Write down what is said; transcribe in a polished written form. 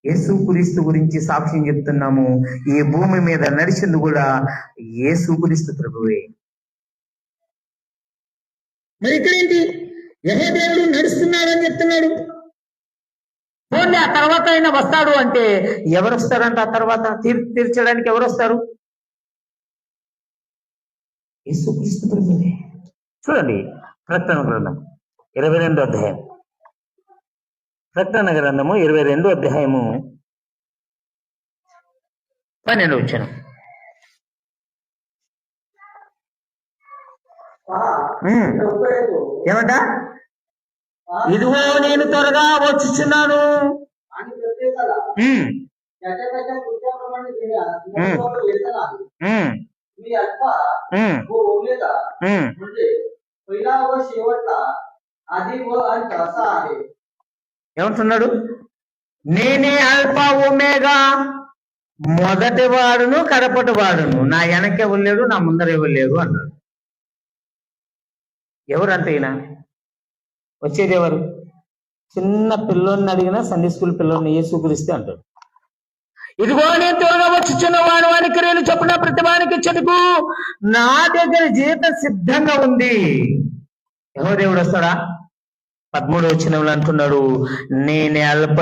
యేసుక్రీస్తు గురించి సాక్ష్యం చెప్తున్నాము. ఈ భూమి మీద నడిచింది కూడా యేసుక్రీస్తు ప్రభువే. మరి ఇక్కడేంటి యెహోవాదేవుడు నడుస్తున్నాడని చెప్తున్నాడు. పోనీ ఆ తర్వాత అయినా వస్తాడు అంటే ఎవరు వస్తారంట? ఆ తర్వాత తీర్చడానికి ఎవరు వస్తారు? యేసుక్రీస్తు ప్రభువే. చూడండి ప్రకటన గ్రంథం 22వ అధ్యాయం. ప్రకటన గ్రంథము 22వ అధ్యాయము 12వ వచనం. ఏమంట? ఇదిగో నేను త్వరగా వచ్చుచున్నాను. ఏమంటున్నాడు? నేనే అల్ఫా ఒమేగా, మొదటి వాడును కడపటి వాడును, నా వెనకెవరు లేడు, నా ముందర ఎవరు లేరు అన్నాడు. ఎవరంటే ఈయన వచ్చేది ఎవరు? చిన్న పిల్లోని అడిగినా సండే స్కూల్ పిల్లోని యేసుక్రీస్తు అంటాడు. ఇదిగో నేను త్వరగా వచ్చుచున్నవాడు అని క్రియలు చెప్పిన ప్రతివానికి చెడుకు నా దగ్గర జీతం సిద్ధంగా ఉంది. ఎవరు దేవుడు వస్తాడా? 13వ వచనంలో అంటున్నాడు, నేనే అల్ప